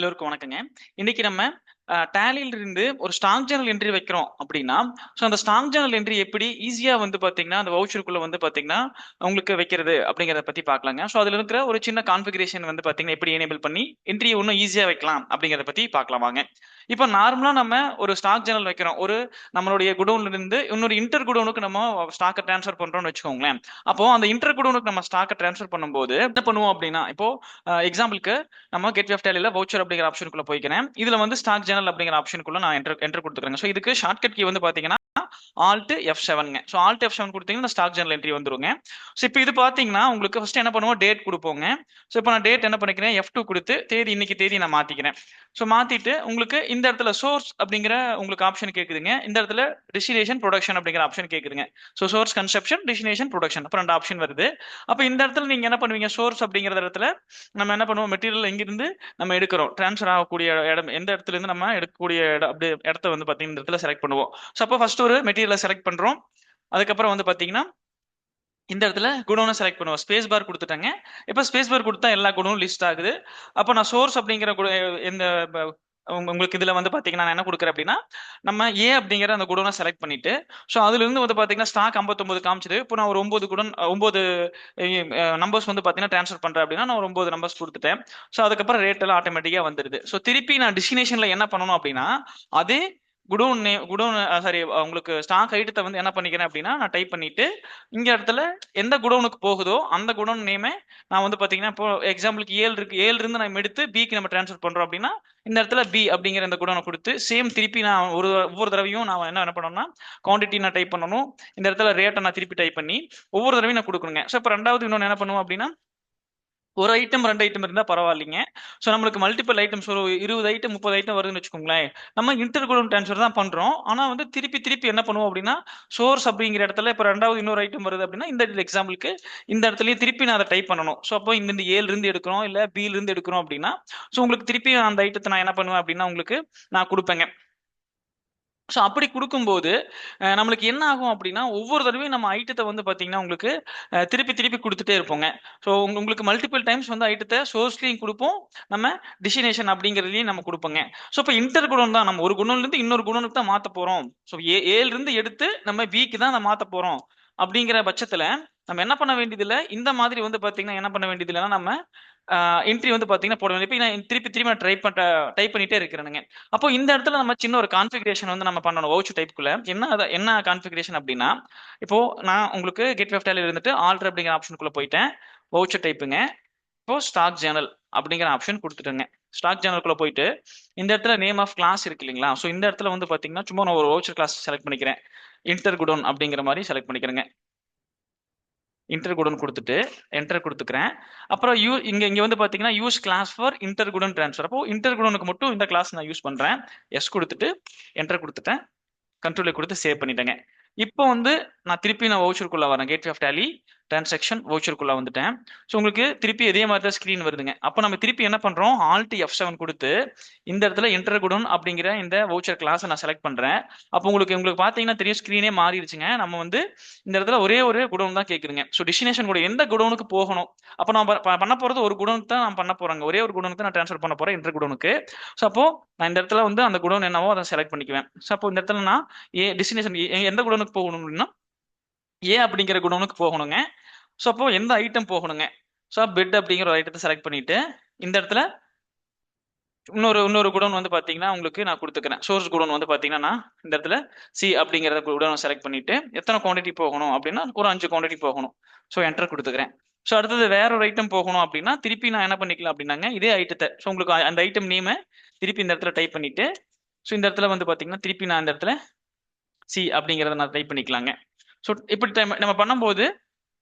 எல்லோருக்கும் வணக்கங்க. இன்னைக்கு நம்ம டேலியில இருந்து ஒரு ஸ்டாக் ஜர்னல் என்ட்ரி வைக்கிறோம் அப்படின்னா, ஸோ அந்த ஸ்டாக் ஜர்னல் என்ட்ரி எப்படி ஈஸியா வந்து பார்த்தீங்கன்னா, அந்த வவுச்சருக்குள்ள வந்து பார்த்தீங்கன்னா, உங்களுக்கு வைக்கிறது அப்படிங்கிறத பத்தி பார்க்கலாங்க. ஸோ அதுல இருக்கிற ஒரு சின்ன கான்ஃபிகரேஷன் வந்து பார்த்தீங்கன்னா, எப்படி எனேபிள் பண்ணி என்ட்ரியை இன்னும் ஈஸியா வைக்கலாம் அப்படிங்கிறத பத்தி பார்க்கலாம் வாங்க. இப்போ நார்மலா நம்ம ஒரு ஸ்டாக் ஜர்னல் வைக்கிறோம். ஒரு நம்மளுடைய குடோன்ல இருந்து இன்னொரு இன்டர் குடோனுக்கு நம்ம ஸ்டாக்கை டிரான்ஸ்ஃபர் பண்றோம்னு வச்சுக்கோங்களேன். அப்போ அந்த இன்டர் குடோனுக்கு நம்ம ஸ்டாக்கை டிரான்ஸ்ஃபர் பண்ணும்போது என்ன பண்ணுவோம் அப்படின்னா, இப்போ எக்ஸாம்பிளுக்கு நம்ம கெட்வே ஆஃப் டேலில வவுச்சர் அப்படிங்கிற ஆப்ஷனுக்குள்ள போய்க்கிறேன். இதுல வந்து ஸ்டாக் ஜர்னல் அப்படிங்கிற ஆப்ஷனுக்குள்ள நான் என்டர் கொடுத்துக்கிறேன். ஸோ இதுக்கு ஷார்ட்கட் கீ வந்து பாத்தீங்கன்னா Alt F7ங்க. ஸோ Alt F7 கொடுத்தீங்கன்னா ஸ்டாக் ஜர்னல் என்ட்ரி வந்துருங்க. ஸோ இப்போ இது பாத்தீங்கன்னா உங்களுக்கு ஃபர்ஸ்ட் என்ன பண்ணுவோம், டேட் கொடுப்போங்க. ஸோ இப்போ நான் டேட் என்ன பண்ணிக்கிறேன், F2 கொடுத்து இன்னைக்கு தேதி நான் மாத்திக்கிறேன். ஸோ மாத்திட்டு உங்களுக்கு இந்த இடத்துல சோர்ஸ் அப்படிங்கிற உங்களுக்கு ஆப்ஷன் கேக்குதுங்க. இந்த இடத்துல டெஸ்டினேஷன் ப்ரொடக்ஷன் அப்படிங்கிற ஆப்ஷன் கேக்குதுங்க. So source conception, destination production, அப்புறம் ரெண்டு ஆப்ஷன் வருது. அப்ப இந்த இடத்துல நீங்க என்ன பண்ணுவீங்க, சோர்ஸ் அப்படிங்கிற இடத்துல நம்ம என்ன பண்ணுவோம், மெட்டீரியல் எங்கிருந்து நம்ம எடுக்கிறோம், டிரான்ஸ்ஃபர் ஆகக்கூடிய இடம் எந்த இடத்துல இருந்து நம்ம எடுக்கக்கூடிய இடம் அப்படி இடத்த வந்து பாத்தீங்கன்னா இந்த இடத்துல செலக்ட் பண்ணுவோம். ஸோ அப்போ ஃபர்ஸ்ட் ஒரு மெட்டீரியலை செலக்ட் பண்றோம். அதுக்கப்புறம் வந்து பாத்தீங்கன்னா இந்த இடத்துல குடோனை செலக்ட் பண்ணுவோம். ஸ்பேஸ் பார் கொடுத்துட்டாங்க. இப்போ ஸ்பேஸ் பார் கொடுத்தா எல்லா குடோனும் லிஸ்ட் ஆகுது. அப்போ நான் சோர்ஸ் அப்படிங்கிற இந்த உங்களுக்கு இதுல வந்து பாத்தீங்கன்னா நான் என்ன கொடுக்குறேன் அப்படின்னா, நம்ம ஏ அப்படிங்கிற அந்த குடோனை செலக்ட் பண்ணிட்டு, ஸோ அதுல இருந்து வந்து பாத்தீங்கன்னா ஸ்டாக் 59 காமிச்சது. இப்போ நான் ஒரு 9 குடோன் 9 நம்பர்ஸ் வந்து பாத்தீங்கன்னா ட்ரான்ஸ்ஃபர் பண்றேன் அப்படின்னா நான் ஒரு 9 நம்பர்ஸ் கொடுத்துட்டேன். ஸோ அதுக்கப்புறம் ரேட் எல்லாம் ஆட்டோமேட்டிக்கா வந்துருது. ஸோ திருப்பி நான் டெஸ்டினேஷன்ல என்ன பண்ணணும் அப்படின்னா, அதே குடோன் சாரி உங்களுக்கு ஸ்டாக் ஐட்டத்தை வந்து என்ன பண்ணிக்கிறேன் அப்படின்னா நான் டைப் பண்ணிட்டு இங்க இடத்துல எந்த குடோனுக்கு போகுதோ அந்த குடோன் நேமே நான் வந்து பாத்தீங்கன்னா இப்போ எக்ஸாம்பிளுக்கு 7 இருக்கு, 7 இருந்து நம்ம எடுத்து பிக்கு நம்ம டிரான்ஸ்ஃபர் பண்றோம் அப்படின்னா இந்த இடத்துல பி அப்படிங்கிற இந்த குடோனை கொடுத்து சேம் திருப்பி நான் ஒவ்வொரு தடவையும் நான் என்ன பண்ணணும்னா குவான்டிட்டி நான் டைப் பண்ணணும். இந்த இடத்துல ரேட்டை நான் திருப்பி டைப் பண்ணி ஒவ்வொரு தடவையும் நான் கொடுக்கணுங்க. ஸோ இப்போ ரெண்டாவது இன்னொன்று என்ன பண்ணுவோம் அப்படின்னா, ஒரு ஐட்டம் 2 ஐட்டம் இருந்தா பரவாயில்லைங்க. ஸோ நம்மளுக்கு மல்டிபிள் ஐட்டம்ஸ் ஒரு 20 ஐட்டம் 30 ஐட்டம் வருதுன்னு வச்சுக்கோங்களேன். நம்ம இன்டர் குடோன் ட்ரான்ஸ்ஃபர் தான் பண்றோம். ஆனா வந்து திருப்பி என்ன பண்ணுவோம் அப்படின்னா, சோர்ஸ் அப்படிங்கிற இடத்துல இப்போ ரெண்டாவது இன்னொரு ஐட்டம் வருது அப்படின்னா இந்த எக்ஸாம்பிளுக்கு இந்த இடத்துலயும் திருப்பி நான் அதை டைப் பண்ணணும். ஸோ அப்போ இந்த ஏல இருந்து எடுக்கிறோம் இல்ல பில இருந்து எடுக்கிறோம் அப்படின்னா ஸோ உங்களுக்கு திருப்பி அந்த ஐட்டத்தை நான் என்ன பண்ணுவேன் அப்படின்னா உங்களுக்கு நான் கொடுப்பேங்க. ஸோ அப்படி கொடுக்கும்போது நம்மளுக்கு என்ன ஆகும் அப்படின்னா ஒவ்வொரு தடவையும் நம்ம ஐட்டத்தை வந்து பார்த்தீங்கன்னா உங்களுக்கு திருப்பி கொடுத்துட்டே இருப்போங்க. ஸோ உங்களுக்கு மல்டிபிள் டைம்ஸ் வந்து ஐட்டத்தை சோர்ஸ்லையும் கொடுப்போம், நம்ம டெஸ்டினேஷன் அப்படிங்கிறதுலையும் நம்ம கொடுப்போங்க. ஸோ இப்போ இன்டர் குடோன் தான், நம்ம ஒரு குடோன்லேருந்து இன்னொரு குடோனுக்கு தான் மாற்ற போகிறோம். ஸோ ஏலிருந்து எடுத்து நம்ம பிக்கு தான் நம்ம மாற்ற போகிறோம். அப்படிங்கிற பட்சத்தில் நம்ம என்ன பண்ண வேண்டியதில்லை, இந்த மாதிரி வந்து பார்த்தீங்கன்னா என்ன பண்ண வேண்டியதில்லைன்னா நம்ம என்ட்ரி வந்து பாத்தீங்கன்னா போட வேண்டிய நான் திருப்பி நான் டைப் பண்ணிட்டே இருக்கிறேனுங்க. அப்போ இந்த இடத்துல நம்ம சின்ன ஒரு கான்ஃபிகரேஷன் வந்து நம்ம பண்ணணும் வவுச்சர் டைப்புக்குள்ள. என்ன கான்ஃபிகரேஷன் அப்படின்னா, இப்போ நான் உங்களுக்கு கெட்வே ஆஃப் டேலில இருந்துட்டு ஆல்டர் அப்படிங்கிற ஆப்ஷனுக்குள்ள போயிட்டேன். வவுச்சர் டைப்புங்க. இப்போ ஸ்டாக் ஜர்னல் அப்படிங்கிற ஆப்ஷன் கொடுத்துட்டேங்க. ஸ்டாக் ஜர்னலுக்குள்ள போயிட்டு இந்த இடத்துல நேம் ஆஃப் கிளாஸ் இருக்கு இல்லைங்களா, ஸோ இந்த இடத்துல வந்து பாத்தீங்கன்னா சும்மா நான் ஒரு வவுச்சர் கிளாஸ் செலக்ட் பண்ணிக்கிறேன். இன்டர் குடோன் அப்படிங்கிற மாதிரி செலக்ட் பண்ணிக்கிறேங்க. இன்டர் குடோன் கொடுத்துட்டு என்டர் கொடுத்துக்கிறேன். அப்புறம் இங்க வந்து பாத்தீங்கன்னா use class for inter godown transfer. அப்போ இன்டர் குடோனுக்கு மட்டும் இந்த கிளாஸ் நான் யூஸ் பண்றேன். எஸ் கொடுத்துட்டு என்டர் கொடுத்துட்டேன். கண்ட்ரோலை கொடுத்து சேவ் பண்ணிட்டேங்க. இப்போ வந்து நான் திருப்பி வவுச்சருக்குள்ள வரேன். கேட்வே ஆஃப் டேலி டிரான்சாக்ஷன் வவுச்சருக்குள்ள வந்துட்டேன். ஸோ உங்களுக்கு திருப்பி இதே மாதிரி தான் ஸ்க்ரீன் வருதுங்க. அப்போ நம்ம திருப்பி என்ன பண்றோம், Alt F7 கொடுத்து இந்த இடத்துல என்டர் குடோன் அப்படிங்கிற இந்த வவுச்சர் கிளாஸை நான் செலக்ட் பண்றேன். அப்போ உங்களுக்கு பாத்தீங்கன்னா தெரியும் ஸ்க்ரீனே மாறிடுச்சுங்க. நம்ம வந்து இந்த இடத்துல ஒரே ஒரு குடோன் தான் கேக்குதுங்க. ஸோ டெஸ்டினேஷன் கூட எந்த குடோனுக்கு போகணும், அப்போ நான் பண்ண போறது ஒரு குடோனுக்கு தான் நான் பண்ண போறேங்க. ஒரே ஒரு குடோனுக்கு தான் நான் ட்ரான்ஸ்ஃபர் பண்ண போறேன், என்டர் குடோனுக்கு. ஸோ அப்போ நான் இந்த இடத்துல வந்து அந்த குடோன் என்னவோ அதை செலக்ட் பண்ணிக்குவேன். ஸோ அப்போ இந்த இடத்துல நான் டெஸ்டினேஷன் எந்த குடோனுக்கு போகணும் அப்படின்னா ஏ அப்படிங்கிற குடோனுக்கு போகணுங்க. ஸோ அப்போ எந்த ஐட்டம் போகணுங்க, ஸோ பெட் அப்படிங்கிற ஒரு ஐட்டத்தை செலக்ட் பண்ணிட்டு இந்த இடத்துல இன்னொரு குடோன் வந்து பாத்தீங்கன்னா உங்களுக்கு நான் கொடுத்துக்கிறேன். சோர்ஸ் குடோன் வந்து பாத்தீங்கன்னா நான் இந்த இடத்துல சி அப்படிங்கிற குடோனை செலக்ட் பண்ணிட்டு எத்தனை குவான்டிட்டி போகணும் அப்படின்னா ஒரு 5 குவான்டிட்டி போகணும். ஸோ என்டர் கொடுத்துக்கிறேன். ஸோ அடுத்தது வேற ஒரு ஐட்டம் போகணும் அப்படின்னா திருப்பி நான் என்ன பண்ணிக்கலாம் அப்படின்னாங்க இதே ஐட்டத்தை, ஸோ உங்களுக்கு அந்த ஐட்டம் நேமை திருப்பி இந்த இடத்துல டைப் பண்ணிட்டு ஸோ இந்த இடத்துல வந்து பாத்தீங்கன்னா திருப்பி நான் இந்த இடத்துல சி அப்படிங்கிறத நான் டைப் பண்ணிக்கலாங்க. ஸோ இப்படி நம்ம பண்ணும்போது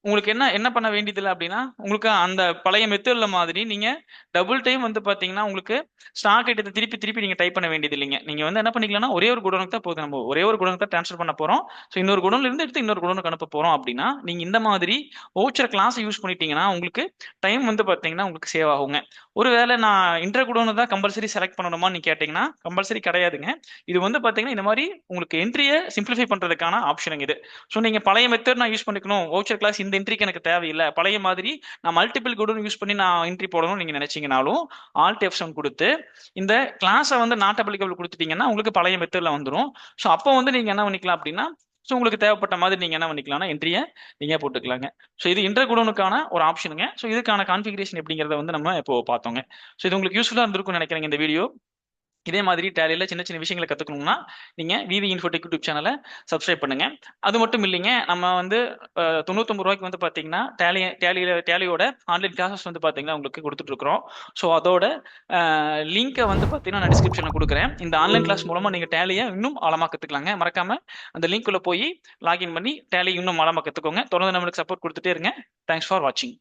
உங்களுக்கு என்ன பண்ண வேண்டியதில்லை அப்படின்னா, உங்களுக்கு அந்த பழைய மெத்தட்ல மாதிரி நீங்க டபுள் டைம் வந்து பாத்தீங்கன்னா உங்களுக்கு ஸ்டாக் ஐட்டத்தை திருப்பி நீங்க டைப் பண்ண வேண்டியது இல்லைங்க. நீங்க வந்து என்ன பண்ணிக்கலாம்னா ஒரே ஒரு குடோனுக்கு தான் போகுது, நம்ம ஒரே ஒரு குடோனுக்கு தான் ட்ரான்ஸ்ஃபர் பண்ண போறோம். ஸோ இன்னொரு குடோன்ல இருந்து எடுத்து இன்னொரு குடோனுக்கு அனுப்ப போறோம் அப்படின்னா நீங்க இந்த மாதிரி வவுச்சர் கிளாஸ் யூஸ் பண்ணிட்டீங்கன்னா உங்களுக்கு டைம் வந்து பாத்தீங்கன்னா உங்களுக்கு சேவ் ஆகுங்க. ஒருவேளை நான் இன்டர் குடோனை தான் கம்பல்சரி செலக்ட் பண்ணணுமா நீ கேட்டீங்கன்னா கம்பல்சரி கிடையாதுங்க. இது வந்து பாத்தீங்கன்னா இந்த மாதிரி உங்களுக்கு என்ட்ரியை சிம்பிளிஃபை பண்றதுக்கான ஆப்ஷன் இது. ஸோ நீங்க பழைய மெத்தட் நான் யூஸ் பண்ணிக்கணும், வவுச்சர் கிளாஸ் இந்த என்ட்ரிக்கு எனக்கு தேவையில்லை, பழைய மாதிரி நான் மல்டிபிள் கோடும் யூஸ் பண்ணி நான் என்ட்ரி போடணும்னு நீங்க நினைச்சீங்கனாலும் ஆல்ட் F7 கொடுத்து இந்த கிளாஸை வந்து நாட் அப்ளிகபிள் கொடுத்துட்டீங்கன்னா உங்களுக்கு பழைய மெத்தட்ல வந்துடும். ஸோ அப்போ வந்து நீங்க என்ன பண்ணிக்கலாம் அப்படின்னா, ஸோ உங்களுக்கு தேவைப்பட்ட மாதிரி நீங்க என்ன பண்ணிக்கலாம்னா என்ட்ரியை நீங்க போட்டுக்கலாங்க. ஸோ இது இன்டர் குடோனுக்கான ஒரு ஆப்ஷனுங்க. ஸோ இதுக்கான கான்ஃபிகரேஷன் எப்படிங்கிறத வந்து நம்ம இப்போ பார்த்தோங்க. ஸோ இது உங்களுக்கு யூஸ்ஃபுல்லா இருந்திருக்கும்னு நினைக்கிறேங்க இந்த வீடியோ. இதே மாதிரி டேலியில் சின்ன சின்ன விஷயங்களை கற்றுக்கணும்னா நீங்கள் விவி இன்ஃபோடெக் யூடியூப் சேனலை சப்ஸ்கிரைப் பண்ணுங்க. அது மட்டும் இல்லைங்க, நம்ம வந்து 99 ரூபாய்க்கு வந்து பார்த்தீங்கன்னா டேலியோட ஆன்லைன் கிளாஸஸ் வந்து பார்த்தீங்கன்னா உங்களுக்கு கொடுத்துட்டு இருக்கிறோம். ஸோ அதோட லிங்கை வந்து பார்த்தீங்கன்னா நான் டிஸ்கிரிப்ஷனில் கொடுக்குறேன். இந்த ஆன்லைன் கிளாஸ் மூலமாக நீங்கள் டேலியை இன்னும் ஆழமாக கற்றுக்கலாங்க. மறக்காம அந்த லிங்க்குள்ள போய் லாகின் பண்ணி டேலி இன்னும் ஆழமாக கற்றுக்கோங்க. தொடர்ந்து நம்மளுக்கு சப்போர்ட் கொடுத்துட்டே இருங்க. தேங்க்ஸ் ஃபார் வாட்சிங்.